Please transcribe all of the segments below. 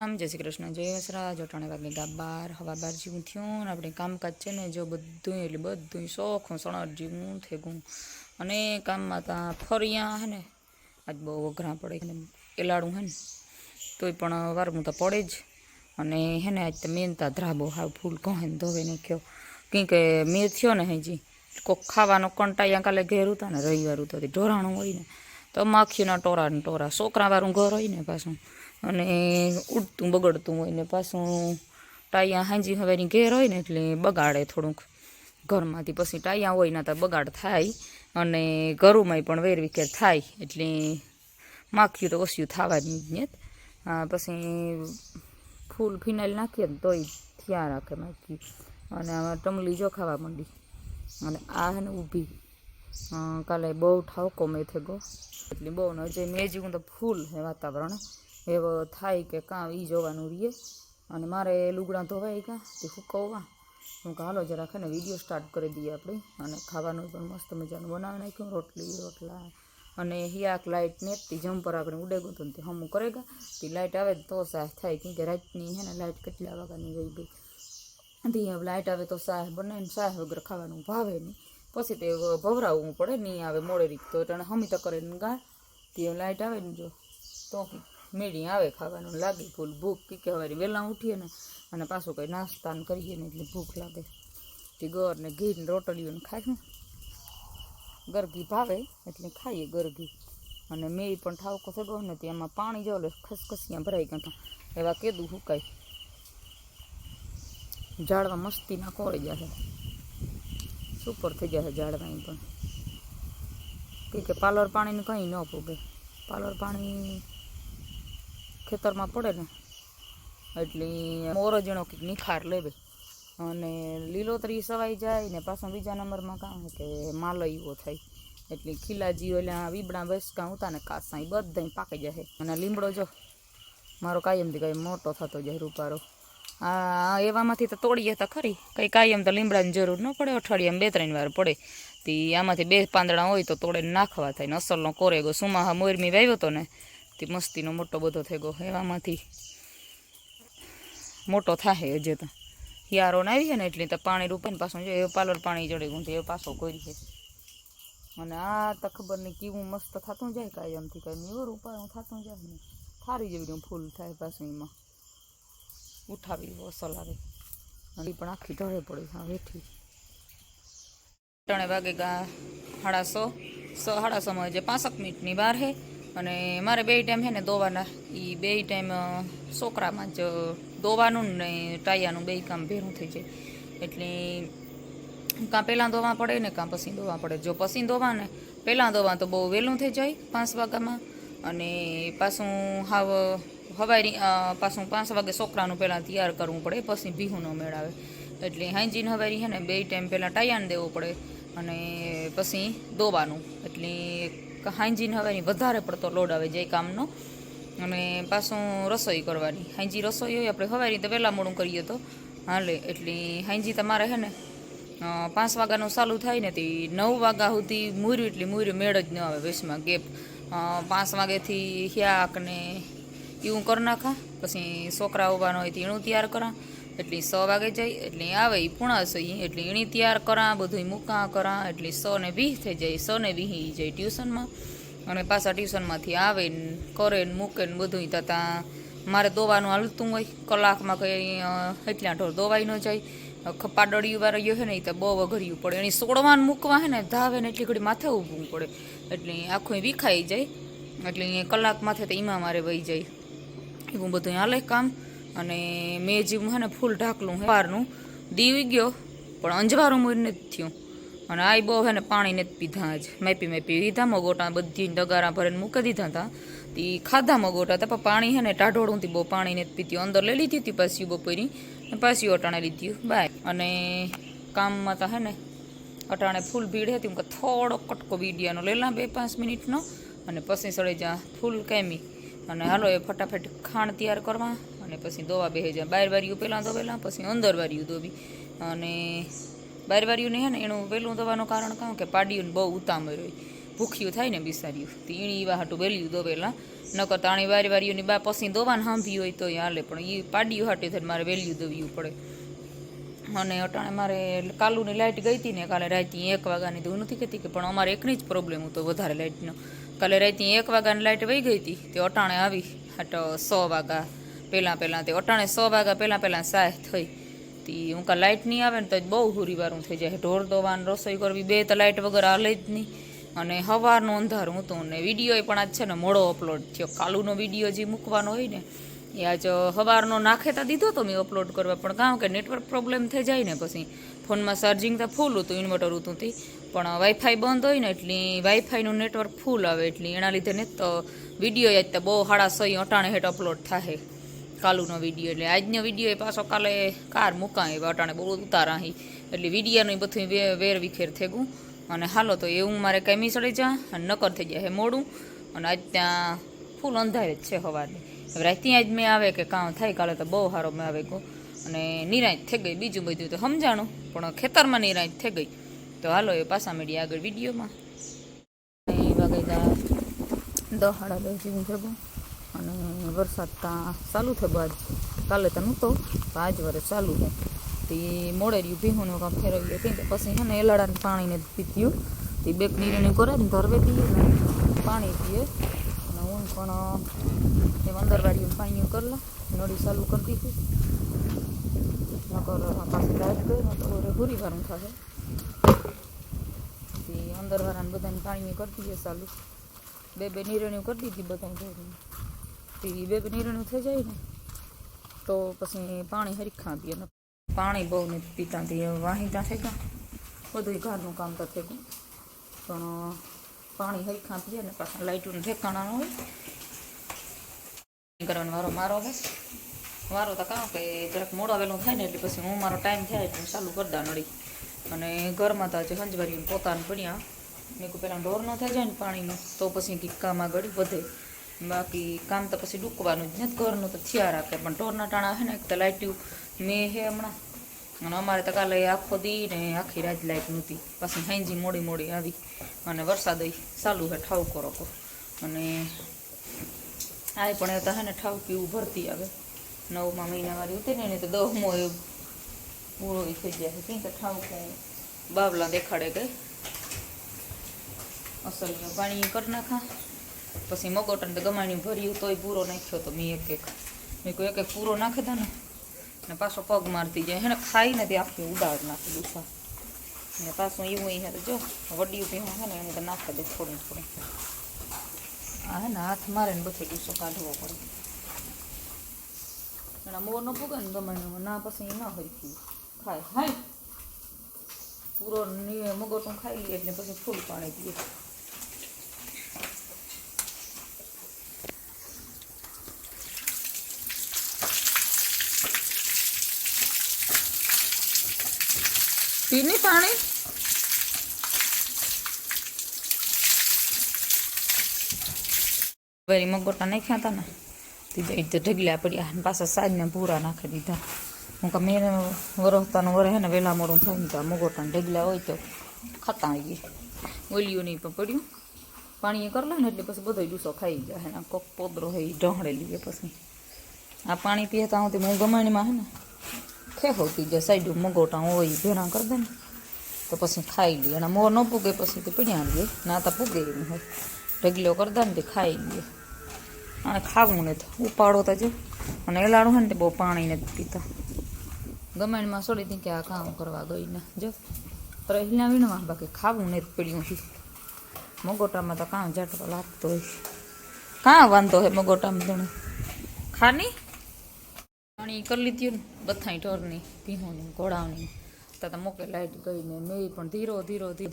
આમ જય શ્રી કૃષ્ણ જય વસરા જોટાણે વાગે ગાબાર હવા બાર જેવું થયું ને આપણે કામકાજ છે ને જો બધું એટલે બધું શોખું સણર જેવું થેગું અને કામમાં ત્યાં ફરિયા હે ને આજ બહુ વઘરા પડે ને એલાડું હે ને તોય પણ વારવું તો પડે જ અને હે ને આજ તો મેનતા ધ્રાબો હાવ ફૂલ કહે ને ધોવે નાખ્યો કે મેં થયો ને હજી કોક ખાવાનો કંટાયા કાલે ઘેર હતા ને રવિવાર તો ઢોરાણું હોય ને તો માખીના ટોરા ને ટોરા છોકરાવાળું ઘર હોય ને પાછું અને ઉડતું બગડતું હોય ને પાછું ટાયા હાંજી હવેની ઘેર હોય ને એટલે બગાડે થોડુંક ઘરમાંથી પછી ટાયા હોય ને તો બગાડ થાય અને ઘરોમાંય પણ વેરવિખેર થાય એટલે માખ્યું તો ઓછું થવાની જ ને પછી ફૂલ ફિનાઇલ નાખીએ ને તોય થયા રાખે માખી અને આમાં ટમલી જો ખાવા માંડી અને આ હે ને ઊભી કાલે બહુ ઠાવકો મેં થેગો એટલે બહુ ને હજી મેં જેવું તો ફૂલ હે વાતાવરણ એવો થાય કે કાં એ જોવાનું રહીએ અને મારે લુગડા ધોવાય કાં તે સુકવવા હું કે હાલો જરાક ને વિડીયો સ્ટાર્ટ કરી દઈએ આપણે અને ખાવાનું પણ મસ્ત મજાનું બનાવી નાખ્યું રોટલા અને હિયાક લાઇટ ને તે જમ્પર આપણે ઉડે ગયું હતું તે હમું કરેગા તે લાઇટ આવે તો સાહ થાય કેમ કે રાતની હે ને લાઇટ કેટલા વાગ્યાની વહી ગઈ તે લાઇટ આવે તો સાહ બને ને સાહ વગર ખાવાનું ભાવે નહીં પછી તે ભવરાવવું પડે નહીં આવે મોડે રીત તો એને હમી તો કરે ને ગા તે લાઇટ આવે ને જો તો મેળી આવે ખાવાનું લાગે ફૂલ ભૂખ કે હવે વહેલા ઉઠીએ ને અને પાછું કંઈ નાસ્તા ને કરીએ ને એટલે ભૂખ લાગે તે ગર ને ઘી ને રોટલીઓને ખાઈશું ગરઘી ભાવે એટલે ખાઈએ ગરઘી અને મેં પણ ઠાવકો થયો ને તેમાં પાણી જો લે ખસખસિયા ભરાઈ ગયા એવા કેદું હુકાય ઝાડવા મસ્તીના કોળી જશે સુપર થઈ જશે ઝાડવા પણ કે પાલર પાણીને કંઈ ન પૂગે પાલર પાણી ખેતરમાં પડે ને એટલે મોરો જેનો કંઈક નિખાર લેવે અને લીલોતરી સવાઈ જાય ને પાછો બીજા નંબરમાં કામ કે માલઈવો થાય એટલે ખીલાજી ઓલા વીબડા બેસકા ઉતા ને કાસા એ બધા પાકી જાય અને લીમડો જો મારો કાયમથી કંઈ મોટો થતો જાય રૂપારો એવામાંથી તો તોડીએ તો ખરી કંઈ કાયમ તો લીમડાની જરૂર ન પડે અઠવાડિયામાં 2-3 વાર પડે તે આમાંથી 2 પાંદડા હોય તો તોડે નાખવા થાય ને અસલનો કોરેગો સુમાહા મોરમી વાવ્યો હતો ને તે મસ્તીનો મોટો બધો થઈ ગયો એવામાં મોટો થાય હજે તો હિયારો ને આવી છે ને એટલે તો પાણી રૂપીને પાછું જો એ પાલર પાણી જડે ગું એ પાછો કરી છે અને આ તો ખબર નહીં કેવું મસ્ત થતું જાય કાયમથી કાંઈ એવું રૂપાળું થતું જાય ને થારી જેવી ફૂલ થાય પાછું એમાં ઉઠાવી અસલ આવે અને પણ આખી ઢળે પડે હા વેઠી 3 વાગે ગા 1:30 જે 5 મિનિટની વાર હે અને મારે 2 ટાઈમ છે ને દોવાના એ 2 ટાઈમ છોકરામાં જ દોવાનું ને ટાયાનું 2 કામ ભેરું થઈ જાય એટલે કાં પહેલાં દોવા પડે ને કાં પછી દોવા પડે જો પછી દોવા ને પહેલાં દોવા તો બહુ વહેલું થઈ જાય 5 વાગ્યામાં અને પાછું હાવ હવારી પાછું 5 વાગે છોકરાનું પહેલાં તૈયાર કરવું પડે પછી ભીહું ન મેળાવે એટલે હાંજીને હવારી છે ને 2 ટાઈમ પહેલાં ટાયાને દેવું પડે અને પછી દોવાનું એટલે હાંજીને હવાની વધારે પડતો લોડ આવે જે કામનો અને પાછું રસોઈ કરવાની હાંજી રસોઈ હોય આપણે હવારી તો વહેલા મોડું કરીએ તો હાલે એટલે હાંજી તમારે છે ને 5 વાગ્યાનું ચાલુ થાય ને તે 9 વાગ્યા સુધી મૂર્યું એટલે મૂર્યું મેળ જ ન આવે વેસમાં ગેપ 5 વાગ્યાથી હિયાક ને એવું કરી નાખા પછી છોકરા ઉભાનો હોય તો એનું તૈયાર કરા એટલે 6 વાગે જાય એટલે આવે એ પૂણા સહી એટલે એની તૈયાર કરા બધું મૂકા કરા એટલે 9:20 થઈ જાય 9:20 જાય ટ્યુશનમાં અને પાછા ટ્યુશનમાંથી આવે ને કરે ને મૂકે ને બધું થતાં મારે દોવાનું હાલતું હોય કલાકમાં કંઈ એટલા ઢોર દોવાઈ ન જાય ખપાડળિયું વાળો છે ને એ તો બહુ અઘર્યું પડે એની સોડવાનું મૂકવા હે ને ધાવે ને એટલી ઘડી માથે ઊભવું પડે એટલે આખું વિખાઈ જાય એટલે કલાક માથે તો એમાં મારે વહી જાય એવું બધું હાલે કામ અને મેં જેવું હે ને ફૂલ ઢાકલું સવારનું દીવી ગયો પણ અંજવારું મૂર નથી થયું અને આ બહુ હે ને પાણી નથી પીધા જ મેપી લીધા મગોટા બધી ડગારા ભરીને મૂકી દીધા હતા તે ખાધા મગોટા હતા પણ પાણી હે ને ટાઢોળુંથી બહુ પાણી નથી પીતી અંદર લઈ લીધી હતી પાછી બપોરી ને પાછી અટાણે લીધી બાય અને કામમાં તો હે ને અટાણે ફૂલ ભીડ હતી હું થોડો કટકો વિડીયાનો લઈ લા 2-5 મિનિટનો અને પછી સડે જા ફૂલ કેમી અને હાલો એ ફટાફટ ખાણ તૈયાર કરવા અને પછી દોવા બેસી જાય 12 વાર્યું પહેલાં દોવેલા પછી અંદર વાર્યું દોવી અને 12 વાર્યુંને હે ને એનું વહેલું દવાનું કારણ કહું કે પાડીયું બહુ ઉતામળ હોય ભૂખ્યું થાય ને બિસાર્યું તો એણી એવા હાટું વહેલ્યું દોવેલા નકર તાણી વારીઓની બા પછી દોવાને સાંભી હોય તોય હાલે, પણ એ પાડ્યું હાટી થઈને મારે વેલ્યુ દવ્યું પડે. અને અટાણે મારે કાલુની લાઇટ ગઈ હતી ને કાલે રાતે 1 વાગ્યાની, તો હું નથી કહેતી કે, પણ અમારે એકની જ પ્રોબ્લેમ હતો વધારે લાઇટનો. કાલે રાતે 1 વાગ્યાની લાઇટ વહી ગઈ હતી, તે અટાણે આવી હાટ 100 વાગ્યા પહેલાં તે અટાણે 100 વાગ્યા પહેલાં સાહ થઈ. તી હું કાં લાઇટ નહીં આવે ને તો બહુ હુરીવારું થઈ જાય, ઢોર દોવાનું રસોઈ કરવી, 2 તો લાઇટ વગર હાલે જ નહીં. અને સવારનું અંધારું હતું ને વિડીયો પણ આજ છે ને મોડો અપલોડ થયો. કાલુનો વિડીયો જે મૂકવાનો હોય ને એ આજ સવારનો નાખેતા દીધો તો મેં અપલોડ કરવા, પણ કારણ કે નેટવર્ક પ્રોબ્લેમ થઈ જાય ને પછી ફોનમાં ચાર્જિંગ તો ફૂલ હતું, ઇન્વર્ટર હતું તે, પણ વાઈફાઈ બંધ હોય ને એટલે વાઈફાઈનું નેટવર્ક ફૂલ આવે, એટલે એના લીધે ને તો વિડીયો યાદ તો બહુ 6:30 અટાણે હેઠ અપલોડ થાય કાલુનો વિડીયો. એટલે આજનો વિડીયો એ પાછો કાલે કાર મુકાય અટાણે બહુ ઉતારા અહીં, એટલે વિડીયાનું બધું વેર વિખેર થઈ ગયું. અને હાલો તો એવું મારે કાંઈ ચડી જા અને નકર થઈ જાય હે મોડું. અને આજ ત્યાં ફૂલ અંધારે જ છે સવારની. હવે રાતે આજ મેં આવે કે કામ થાય, કાલે તો બહુ સારો મેં આવે ગયો અને નિરાંત થઈ ગઈ. બીજું બધું તો સમજાણું, પણ ખેતરમાં નિરાંત થઈ ગઈ. તો હાલો એ પાછા મળીએ આગળ વિડીયોમાં. વાગે 10:30 જેવું ભેગું અને વરસાદ ત્યાં ચાલુ થયો આજ, કાલે તો નહોતો, આજ વરસ ચાલુ છે. તે મોડેર્યું ભીહુંનું કામ ફેરવ્યું હતી, પછી છે ને એલાડાને પાણીને પીત્યું, તે બેક નીરણી કરે ને ધરવે પીએ ને પાણી પીએ. અને હું પણ એમ અંદરવાળીનું પાણી કરી લો, નળી ચાલુ કરી દીધી. નકર પાછી લાઈટ ગઈ ને તો ભૂરી વારું થશે. તે અંદરવાળાને બધાને પાણી કરી દઈએ ચાલુ, 2 નીરણીઓ કરી દીધી બધાને ધોઈને. તે 2 નીરણીઓ થઈ જાય ને તો પછી પાણી હરીખા પીએ. પાણી બહુ નથી પીતા, તે વાહિતા થઈ ગયા, બધું ઘરનું કામ તો થઈ ગયું, પણ પાણી હરીખા પીએ ને પાછા લાઇટોને ઠેકાણા હોય કરવાનો વારો મારો હે. વારો તો કાં કે જરાક મોડા વહેલું થાય ને એટલે પછી હું મારો ટાઈમ થાય એટલે ચાલુ કરી દા નળી. અને ઘરમાં તો આજે હંજવારી પોતાને પડ્યા, મેં કહું પહેલાં ઢોર ન થઈ જાય ને પાણીનું તો પછી કંઈક કામ આગળ વધે, બાકી કામ તો પછી ડૂકવાનું જ નથી. ઘરનું તો થયા રાખે, પણ ઢોરના ટાણા છે ને એક તો લાઇટ્યું મેં હે હમણાં. અને અમારે તો કાલે આખો દી ને આખી રાત લાઇટ નહોતી, પાછી હાંજી મોડી આવી. અને વરસાદ ચાલુ છે ઠાવકો રોકો. અને આ પણ એ તો હે ને ઠાવકી ભરતી આવે 9મા મહિનાવાળી હતી ને, એને તો 10મો એ પૂરો થઈ જાય છે. કે ઠાવકો બાવલા દેખાડે ગઈ અસલ પાણી કરી નાખા. પછી મગોટન તો ગમાણી ભર્યું તોય પૂરો નાખ્યો તો મેં મેં કોઈ એક પૂરો નાખી દા ને પાછો પગ મારતી જાય હે ને, ખાઈ નથી આખી ઉડાડ નાખી દુસા ને પાછું એવું હે તો જો વડિયું પીવું હે ને એને તો નાખી દે થોડું. આ હે ને હાથ મારે ને બધો દુસો કાઢવો પડે. એના મોર ન પૂગે ને ગમાણીમાં ના પછી ન હરખી ખાય. હાય પૂરો મગોટું ખાઈ લે એટલે પછી ફૂલ પાણી પીએ. પીની પાણી વળી મગોટા નાખ્યા હતા ને તે ઢગલ્યા પડ્યા ને પાછા સાજને પૂરા નાખી દીધા. હું કે મેં વરસતાનું વરે હે ને વહેલા મોડું થાય ને તો મગોટાને ઢગલ્યા હોય તો ખાતા આવીએ. ઓલિયું નહીં પણ પડ્યું પાણી કરી લે ને એટલે પછી બધો ડૂસો ખાઈ જાય ને કોક પોદરો હોય ઢહળે લઈએ. પછી આ પાણી પીએ ત્યાં સુધી હું ગમાણીમાં હે ને ખેહોતી જાય સાઈડ મગોટા હોય ભેણા કરી દે ને તો પછી ખાઈ લઈએ. અને મોર ન પૂગે પછી તો પીડ્યા લઈએ, ના તો પૂગે એવું હોય ઢગલો કરી દે ને તે ખાઈ લઈએ. અને ખાવું નથી ઉપાડો તો જો. અને એલાડું હોય ને તે બહુ પાણી નથી પીતા. ગમાણીમાં છોડી હતી કે આ કામ કરવા ગઈ ને જો રહેલા વીણવા, બાકી ખાવું નથી પડ્યું છે. મગોટામાં તો કામ ઝાટકો લાગતો હોય, કાં વાંધો હોય મગોટામાં તને ખાની પાણી કરી લીધું ને બથાઈ ઢોરની ભીહોની ઘોડાની તો મોકે લાઈટ ગઈ ને મેં પણ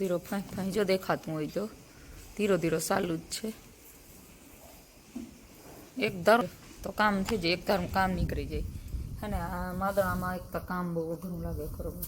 ધીરો ફાંઈ જો દેખાતું હોય તો ધીરો ચાલુ જ છે. એક ધારો તો કામ થઈ જાય, એક ધારું કામ નીકળી જાય હે ને. આ માદણામાં એક તો કામ બહુ અઘરું લાગે ખરું.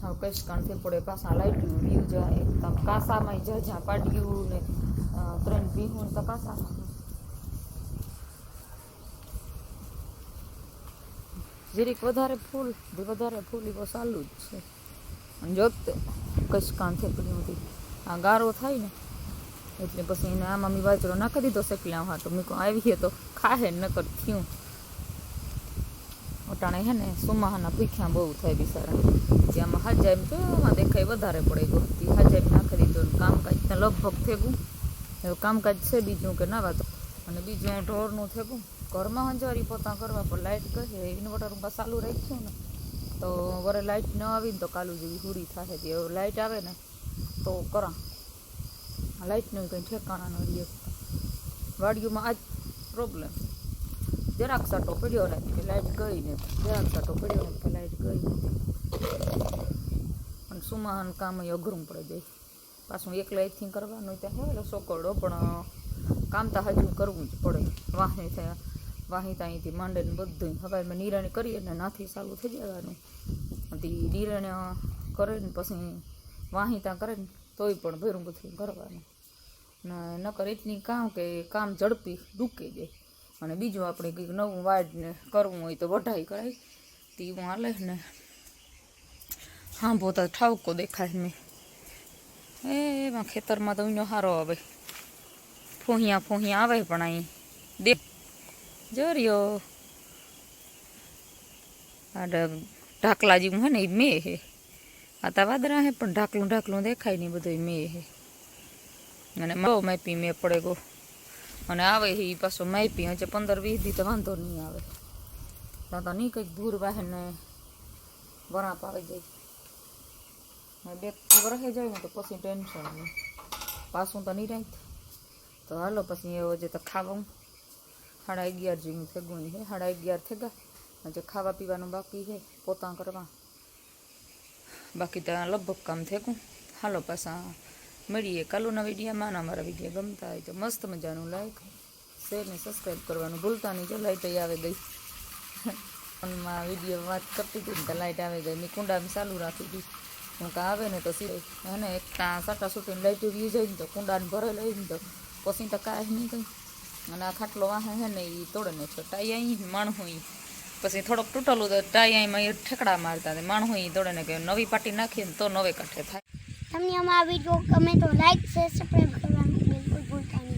હવે કઈ કાણથી પડે પાછા લાઈટનું વ્યૂ જાય, કાસામાં જ્યાં પાડ્યું ને 3 ભીહું તો કાસામાં જીરીક વધારે ફૂલ એવો ચાલુ જ છે. અને જોતે કઈ કાણથી પડ્યું હતી આ ગારો થાય ને એટલે પછી એને આમાં મેં બાજરો નાખી દીધો શેકલા હા તો મેં કહું આવીએ તો ખાહે નકર થયું અટાણે હે ને સુમાહાના ભૂખ્યા બહુ થાય બિચારા જે આમાં હાજામ તો આમાં દેખાય વધારે પડે ગોતી હાજામ નાખી દીધો કામકાજ લગભગ થેગું એવું કામકાજ છે બીજું કે ના વાતો અને બીજું ઢોરનું થેગું ઘરમાં હંજારી પોતા કરવા પણ લાઇટ કહે ઇન્વર્ટર હું ચાલુ રાખ્યું ને તો વરે લાઇટ ન આવી ને તો કાલુ જેવી હુરી થાય તે લાઇટ આવે ને તો કરા લાઇટનું કંઈ ઠેકાણા ન રહીએ વાડીઓમાં આ જ પ્રોબ્લેમ જરાક સાટો પડ્યો નથી કે લાઇટ ગઈ નથી જરાક સાટો પડ્યો નથી કે લાઇટ ગઈ નથી અને સુમાહાન કામ એ અઘરું પડે જાય પાછું એકલા એકથી કરવાનું ત્યાં હે સોકડો પણ કામ તો હજુ કરવું જ પડે વાહી થયા વાહી ત્યાંથી માંડે ને બધું હવે મેં નિરાણી કરીએ ને નાથી ચાલુ થઈ જવાનું નિરાણી કરે ને પછી વાહી ત્યાં કરે ને તોય પણ ભેરું બધું કરવાનું ને નકર એટલી કામ કે કામ ઝડપી ડૂકી જાય અને બીજું આપણે કંઈક નવું વાડને કરવું હોય તો વઢાઈ કરાય તેવું હાલે ને હા બહુ તો ઠાવકો દેખાય મેં એમાં ખેતરમાં તો એનો સારો આવે ફોહિયા આવે પણ અહીં દે જરિયો આ ઢાકલા જેવું હે ને એ મેં હે આ તો વાદરા હે પણ ઢાકલું દેખાય નહીં બધું મેં હે અને બહુ માપી મેં પડે ગો અને આવે એ પાછો માપી હજે 15-20 દી તો વાંધો નહીં આવે તો નહીં કંઈક ભૂર વાહે ને વરાપ આવી જાય બે વરસે જાય ને તો પછી ટેન્શન નહીં પાછું તો નહીં રાખ તો હાલો પછી એવો જે તો ખાવું 11:30 જેવું થેગું છે 11:30 થેગા હજે ખાવા પીવાનું બાકી છે પોતા કરવા બાકી તો લગભગ કામ થેગું હાલો પાછા મળીએ કાલુના વિડીયોમાં અમારા વિડીયો ગમતા હોય તો મસ્ત મજાનું લાઈક શેર ને સબસ્ક્રાઈબ કરવાનું ભૂલતા નહીં જો લાઈટ આવે ગઈ ફોનમાં વિડીયો વાત કરતી હતી ને તો લાઈટ આવે ગઈ મેં કુંડામાં ચાલુ રાખી હતી હું કાં આવે ને તો સીધે અને એક ત્યાં સાટા સૂટીને લાઈટ વી જાય ને તો કુંડાને ભરે લઈ ને તો પછી તો કાંઈ નહીં કંઈ અને આ ખાટલો વાહે છે ને એ તોડે ને છો ટાઈ અહીં માણું અહીં પછી થોડોક તૂટેલું તો ટાઈ અહીંમાં એ ઠેકડા મારતા હતા માણું અહીં તોડે ને કે નવી પાટી નાખીએ ને તો નવે કાંઠે થાય તમને અમારા વિડીયો ગમે તો લાઈક શેર સબસ્ક્રાઈબ કરવાનું બિલકુલ ભૂલતા નહીં.